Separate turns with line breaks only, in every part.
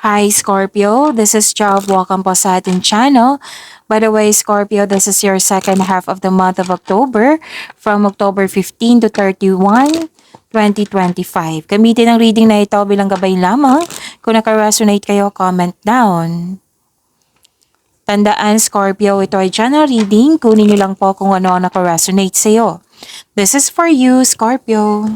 Hi Scorpio, this is Job. Welcome po sa ating channel. By the way, Scorpio, this is your second half of the month of October from October 15 to 31, 2025. Gamitin ang reading na ito bilang gabay lamang. Kung naka-resonate kayo, comment down. Tandaan, Scorpio, ito ay general reading. Kunin niyo lang po kung ano ang naka-resonate sa iyo. This is for you, Scorpio.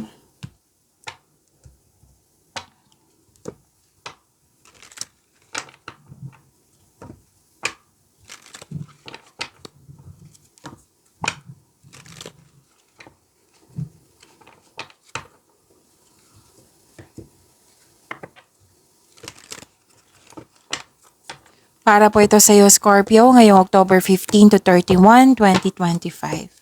Para po ito sa iyo, Scorpio, ngayong October 15 to 31, 2025.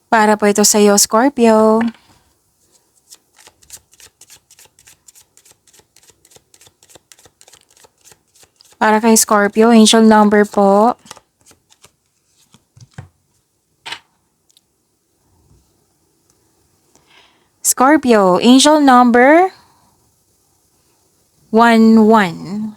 Para po ito sa iyo, Scorpio. Para kay Scorpio, angel number po. Scorpio, angel number 11.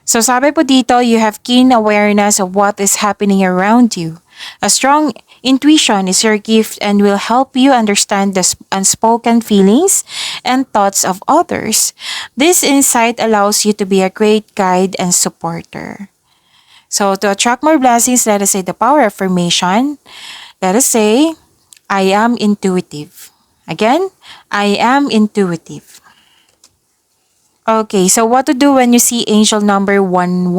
So sabi po dito, you have keen awareness of what is happening around you. A strong intuition is your gift and will help you understand the unspoken feelings and thoughts of others. This insight allows you to be a great guide and supporter. So to attract more blessings, let us say the power affirmation. Let us say, I am intuitive. Again, I am intuitive. Okay, so what to do when you see angel number 11?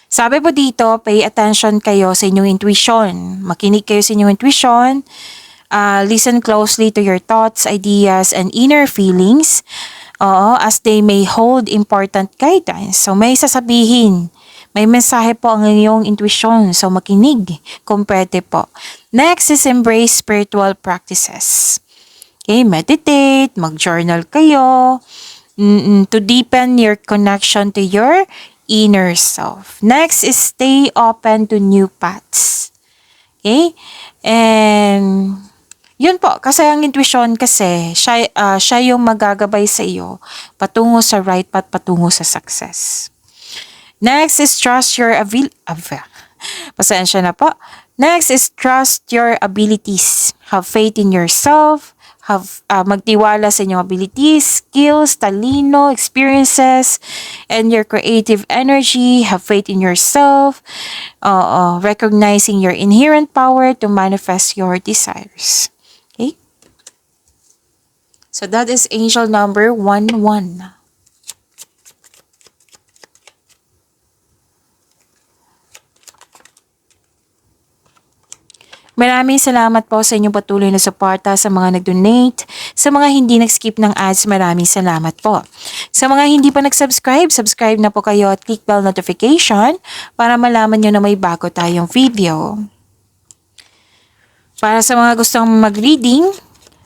Sabi po dito, pay attention kayo sa inyong intuition. Makinig kayo sa inyong intuition. Listen closely to your thoughts, ideas, and inner feelings as they may hold important guidance. So may sasabihin, may mensahe po ang inyong intuition. So makinig kung pwede po. Next is embrace spiritual practices. Okay, meditate, mag-journal kayo to deepen your connection to your inner self. Next is stay open to new paths. Okay? And yun po, kasi ang intuition kasi, siya yung magagabay sa iyo patungo sa right path, patungo sa success. Next is trust your pasensya na po. Next is trust your abilities. Have faith in yourself. Magtiwala sa inyong abilities, skills, talino, experiences, and your creative energy. Have faith in yourself. Recognizing your inherent power to manifest your desires. Okay? So that is angel number 11. Maraming salamat po sa inyong patuloy na suporta sa mga nag-donate. Sa mga hindi nag-skip ng ads, maraming salamat po. Sa mga hindi pa nag-subscribe, subscribe na po kayo at click bell notification para malaman nyo na may bago tayong video. Para sa mga gustong mag-reading,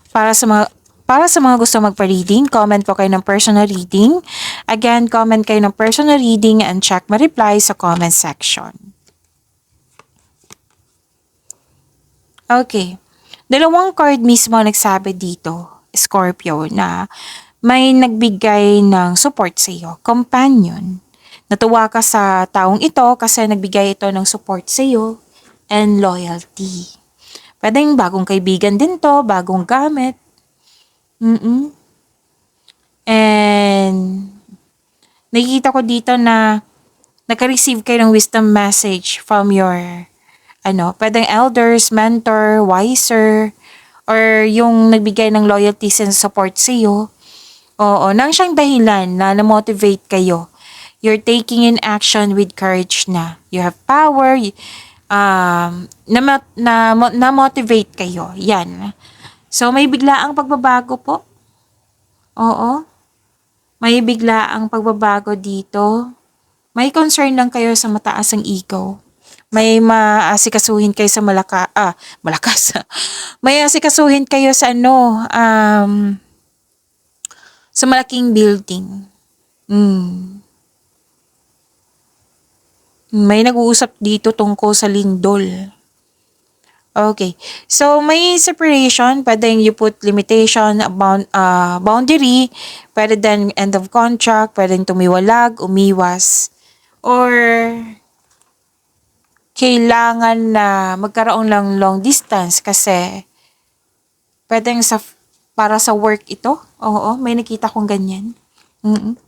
para sa mga gustong magpa-reading, comment po kayo ng personal reading. Again, comment kayo ng personal reading and check my reply sa comment section. Okay. Dalawang card mismo nagsabi dito, Scorpio, na may nagbigay ng support sa iyo, companion. Natuwa ka sa taong ito kasi nagbigay ito ng support sa iyo and loyalty. Pwedeng bagong kaibigan din to, bagong gamit. And nakikita ko dito na naka-receive kayo ng wisdom message from your pwedeng elders, mentor, wiser, or yung nagbigay ng loyalty and support sa iyo. Nang siyang dahilan na na-motivate kayo. You're taking in action with courage na. You have power, na-motivate kayo. Yan. So, may biglaang pagbabago po. Oo. May biglaang pagbabago dito. May concern lang kayo sa mataas ang ego. May maasikasuhin kayo sa malakas. May asikasuhin kayo sa sa malaking building. May nag-uusap dito tungkol sa lindol. Okay. So, may separation. Pwedeng you put limitation, boundary. Pwede din end of contract. Pwedeng tumiwalag, umiwas. Or kailangan na magkaroon lang long distance kasi pwedeng para sa work ito. Oo, may nakita kong ganyan. Mm.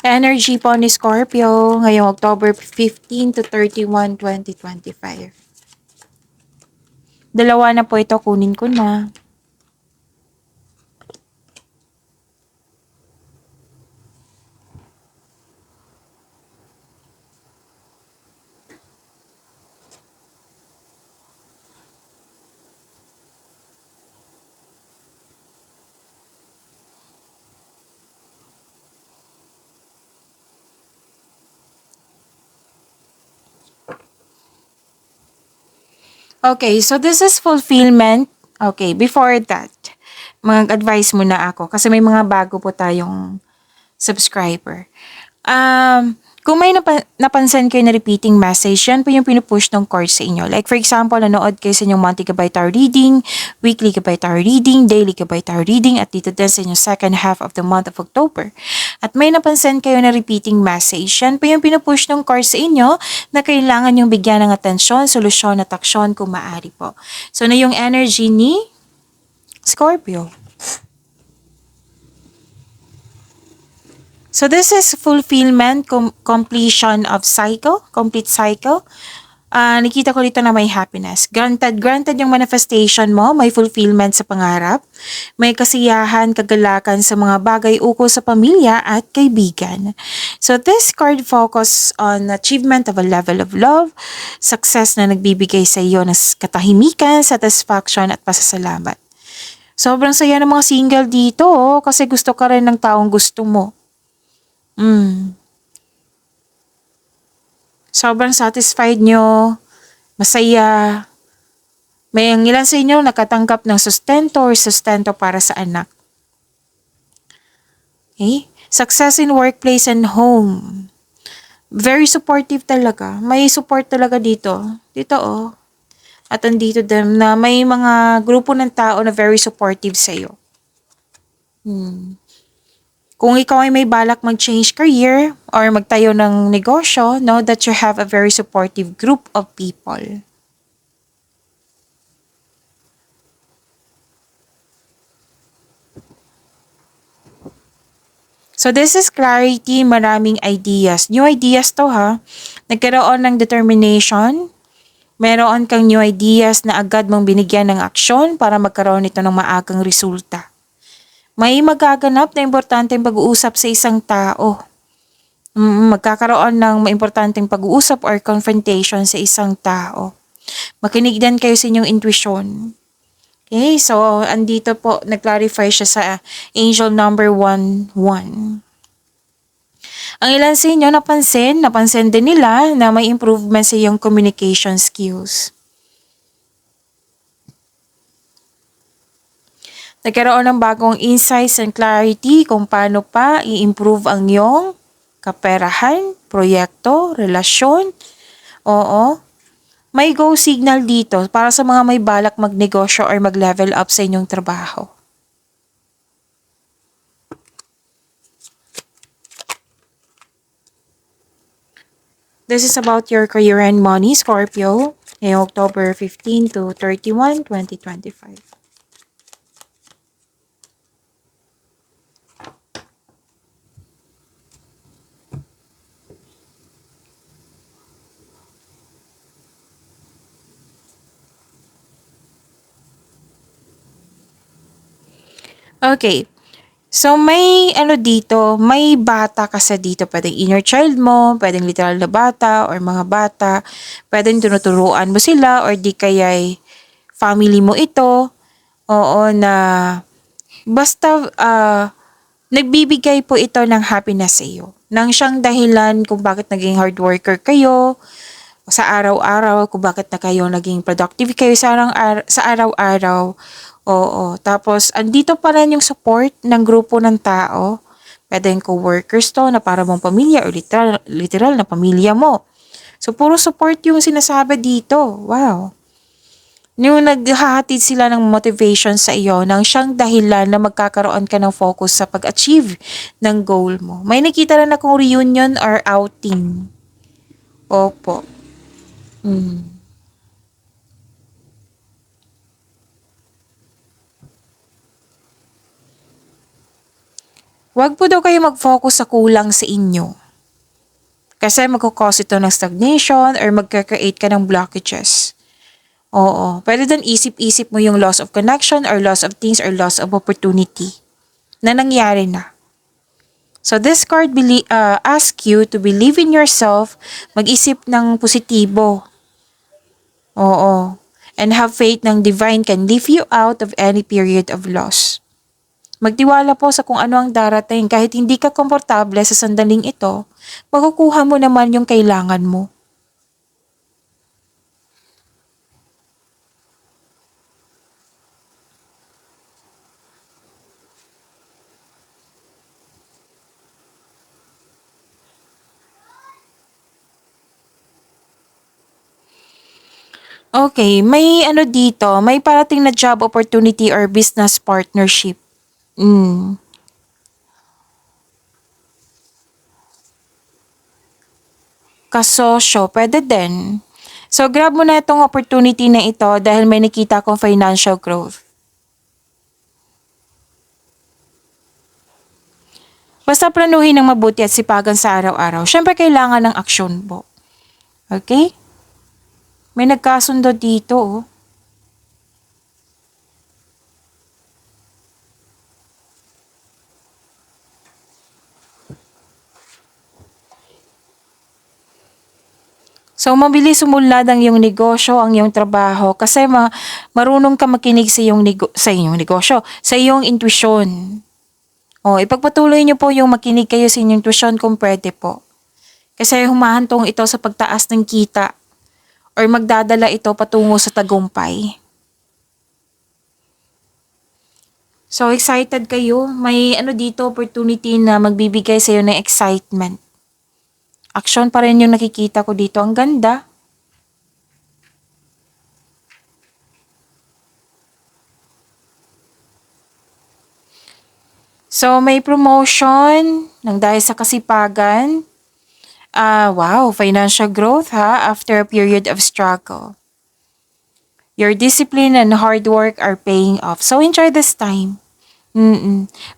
Energy po ni Scorpio ngayong October 15 to 31, 2025. Dalawa na po ito, kunin ko na. Okay, so this is fulfillment. Okay, before that, mag-advise muna ako kasi may mga bago po tayong subscriber. Kung may napansin kayo na repeating message, yan po yung pinupush ng cards sa inyo. Like for example, nanood kayo sa inyong monthly gabay tarot reading, weekly gabay tarot reading, daily gabay tarot reading, at dito din sa inyong second half of the month of October. At may napansin kayo na repeating message, yan po yung pinupush ng cards sa inyo na kailangan yung bigyan ng atensyon, solusyon at aksyon kung maaari po. So na yung energy ni Scorpio. So this is fulfillment, completion of cycle, complete cycle. Nakita ko dito na may happiness. Granted yung manifestation mo, may fulfillment sa pangarap, may kasiyahan, kagalakan sa mga bagay ukol sa pamilya at kaibigan. So this card focus on achievement of a level of love, success na nagbibigay sa iyo ng katahimikan, satisfaction at pasasalamat. Sobrang saya ng mga single dito kasi gusto ka rin ng taong gusto mo. Sobrang satisfied nyo, masaya. May ang ilan sa inyo nakatanggap ng sustento or sustento para sa anak. Okay? Success in workplace and home. Very supportive talaga. May support talaga dito. Dito At andito din na may mga grupo ng tao na very supportive sa'yo. Kung ikaw ay may balak mag-change career or magtayo ng negosyo, know that you have a very supportive group of people. So this is clarity, maraming ideas. New ideas to ha. Nagkaroon ng determination. Meron kang new ideas na agad mong binigyan ng aksyon para magkaroon ito ng maagang resulta. May magaganap na importanteng pag-uusap sa isang tao. Magkakaroon ng importanteng pag-uusap or confrontation sa isang tao. Makinig din kayo sa inyong intuition. Okay, so andito po, nag-clarify siya sa angel number 11. Ang ilan sa inyo napansin din nila na may improvement sa iyong communication skills. Nagkaroon ng bagong insights and clarity kung paano pa i-improve ang iyong kaperahan, proyekto, relasyon. Oo. May go signal dito para sa mga may balak magnegosyo or mag-level up sa inyong trabaho. This is about your career and money, Scorpio, ngayong October 15 to 31, 2025. Okay. So, may dito, may bata kasi dito. Pwedeng inner child mo, pwedeng literal na bata or mga bata. Pwedeng tinuturuan mo sila or di kaya'y family mo ito. Oo, na basta nagbibigay po ito ng happiness sa iyo. Nang siyang dahilan kung bakit naging hard worker kayo. sa araw-araw kung bakit na kayo naging productive kayo sa araw-araw. Oo. Tapos, andito pa rin yung support ng grupo ng tao. Pwedeng co-workers to na para mong pamilya or literal na pamilya mo. So, puro support yung sinasabi dito. Wow. Yung naghahatid sila ng motivation sa iyo nang siyang dahilan na magkakaroon ka ng focus sa pag-achieve ng goal mo. May nakita rin akong reunion or outing. Opo. Mm. Huwag po daw kayo mag-focus sa kulang sa inyo. Kasi magkakause ito ng stagnation or magka-create ka ng blockages. Oo. Pwede din isip-isip mo yung loss of connection or loss of things or loss of opportunity na nangyari na. So this card ask you to believe in yourself, mag-isip ng positibo. Oo. And have faith ng divine can lift you out of any period of loss. Magtiwala po sa kung ano ang darating kahit hindi ka komportable sa sandaling ito, makukuha mo naman yung kailangan mo. Okay, may ano dito, may parating na job opportunity or business partnership. Mm. Kasosyo, pwede din. So, grab mo na itong opportunity na ito dahil may nakita akong financial growth. Basta planuhin ng mabuti at sipagan sa araw-araw. Siyempre, kailangan ng aksyon po. Okay? May nagkasundo dito, oh. So, mabilis sumunlad ang iyong negosyo, ang iyong trabaho kasi marunong ka makinig sa sa iyong negosyo, sa iyong intuition. O, ipagpatuloy niyo po yung makinig kayo sa inyong intuition kung pwede po. Kasi humahantong ito sa pagtaas ng kita or magdadala ito patungo sa tagumpay. So, excited kayo? May ano dito, opportunity na magbibigay sa iyo ng excitement. Action pa rin yung nakikita ko dito. Ang ganda. So, may promotion ng dahil sa kasipagan. Wow, financial growth ha, after a period of struggle. Your discipline and hard work are paying off. So, enjoy this time.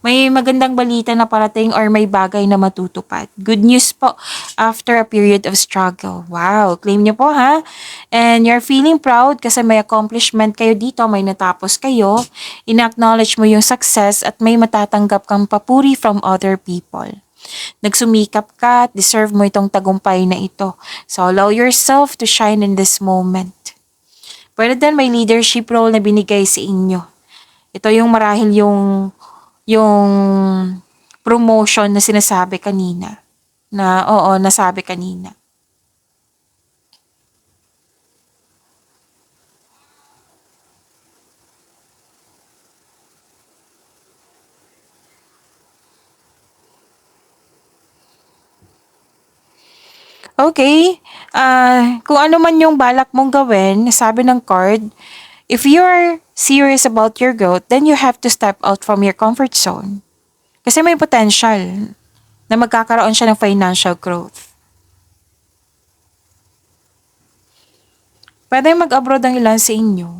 May magandang balita na parating or may bagay na matutupad. Good news po after a period of struggle. Wow, claim niyo po ha. And you're feeling proud kasi may accomplishment kayo dito, may natapos kayo. In-acknowledge mo yung success at may matatanggap kang papuri from other people. Nagsumikap ka at deserve mo itong tagumpay na ito. So allow yourself to shine in this moment. Pwede din may leadership role na binigay sa inyo. Ito yung marahil yung promotion na sinasabi kanina. Na oo, nasabi kanina. Okay, kung ano man yung balak mong gawin, sabi ng card, if you're serious about your growth, then you have to step out from your comfort zone. Kasi may potential na magkakaroon siya ng financial growth. Pwede mag-abroad ang ilan sa inyo.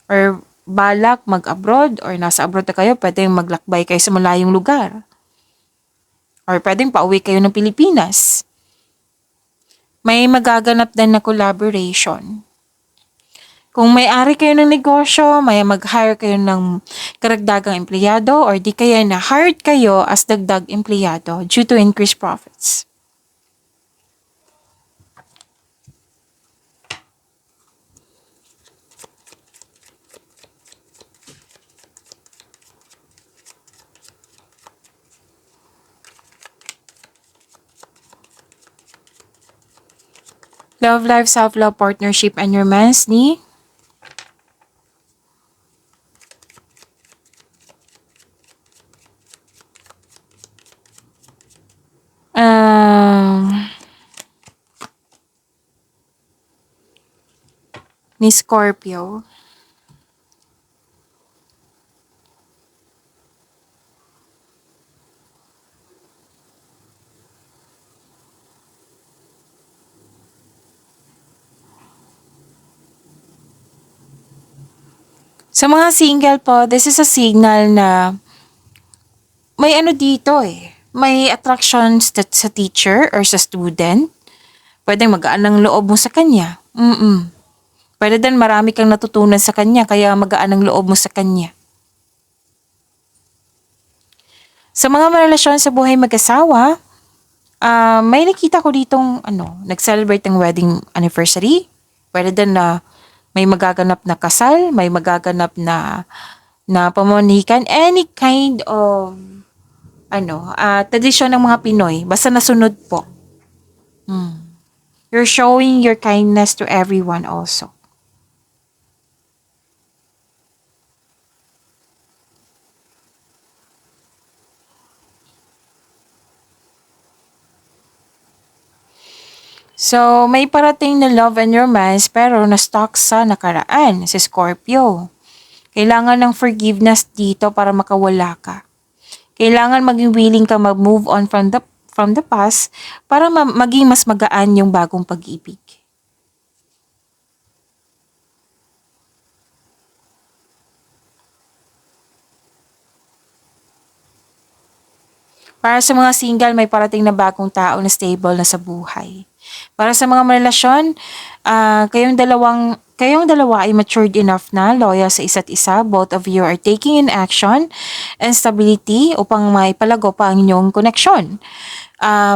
Or balak mag-abroad or nasa abroad na kayo, pwedeng maglakbay kayo sa malayong lugar. Or pwedeng pauwi kayo ng Pilipinas. May magaganap din na collaboration. Kung may-ari kayo ng negosyo, may mag-hire kayo ng karagdagang empleyado or di kaya na hired kayo as dagdag empleyado due to increased profits. Love life, self-love, partnership, and romance ni um, ni Scorpio. Sa mga single po, this is a signal na may ano dito eh. May attractions sa teacher or sa student. Pwedeng magaan ng loob mo sa kanya. Pwede din marami kang natutunan sa kanya kaya magaan ang loob mo sa kanya. Sa mga relasyon sa buhay mag-asawa, may nakita ko ditong nag-celebrate ng wedding anniversary. Pwede din na may magaganap na kasal, may magaganap na pamanikan, any kind of tradisyon ng mga Pinoy, basta nasunod po. You're showing your kindness to everyone also. So, may parating na love and romance pero na-stuck sa nakaraan, si Scorpio. Kailangan ng forgiveness dito para makawala ka. Kailangan maging willing ka mag-move on from the past para maging mas magaan yung bagong pag-ibig. Para sa mga single, may parating na bagong tao na stable na sa buhay. Para sa mga relasyon, kayong dalawa ay matured enough na, loyal sa isa't isa. Both of you are taking in action and stability upang maipalago pa ang inyong koneksyon.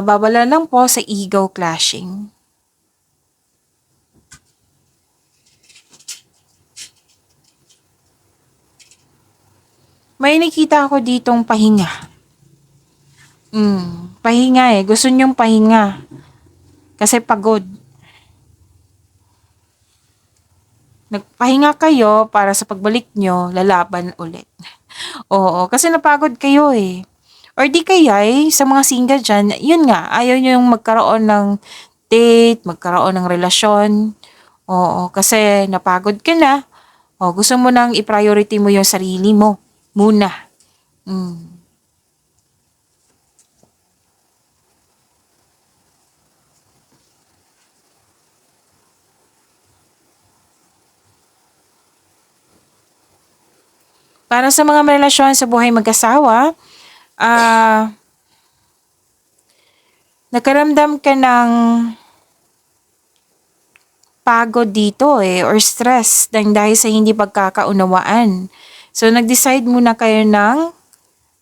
Babala lang po sa ego clashing. May nakita ako ditong pahinga. Pahinga eh. Gusto niyong pahinga. Kasi pagod. Nagpahinga kayo para sa pagbalik nyo, lalaban ulit. Oo, kasi napagod kayo eh. Or di kaya sa mga single dyan, yun nga, ayaw nyo yung magkaroon ng date, magkaroon ng relasyon. Oo, kasi napagod ka na. O, gusto mo nang i-priority mo yung sarili mo. Muna. Para sa mga relasyon sa buhay mag-asawa, nakaramdam ka ng pagod dito or stress dahil sa hindi pagkakaunawaan. So, nag-decide muna kayo ng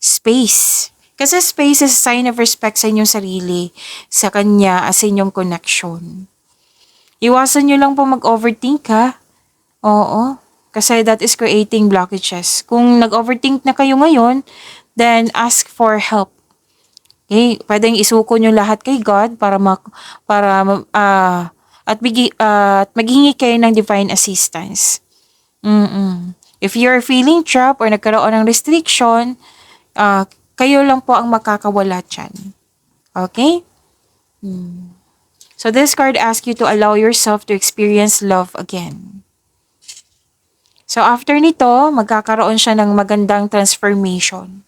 space. Kasi space is a sign of respect sa inyong sarili, sa kanya, as inyong connection. Iwasan nyo lang po mag-overthink ha. Oo. Kasi that is creating blockages. Kung nag-overthink na kayo ngayon, then ask for help. Okay? Pwedeng isuko nyo lahat kay God at maghingi kayo ng divine assistance. If you're feeling trapped or nagkaroon ng restriction, kayo lang po ang makakawala dyan. Okay? So this card asks you to allow yourself to experience love again. So after nito, magkakaroon siya ng magandang transformation.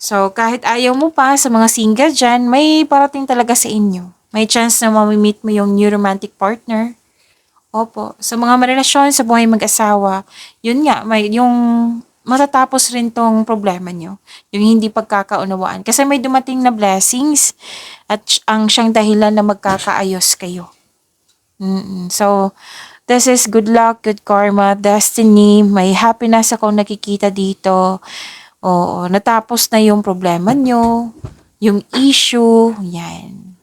So kahit ayaw mo pa sa mga single dyan, may parating talaga sa inyo. May chance na mamimit mo yung new romantic partner. Opo. Sa mga relasyon sa buhay mag-asawa, yun nga, yung matatapos rin tong problema nyo. Yung hindi pagkakaunawaan. Kasi may dumating na blessings at ang siyang dahilan na magkakaayos kayo. So, this is good luck, good karma, destiny, may happiness akong nakikita dito. Oo, natapos na yung problema nyo, yung issue, yan.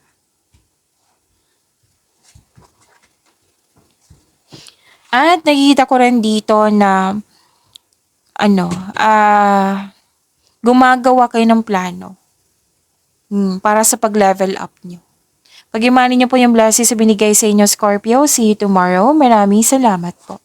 At nakikita ko rin dito na gumagawa kayo ng plano para sa pag-level up nyo. Pag-imanin niyo po yung blessings na binigay sa inyo, Scorpio. See you tomorrow. Maraming salamat po.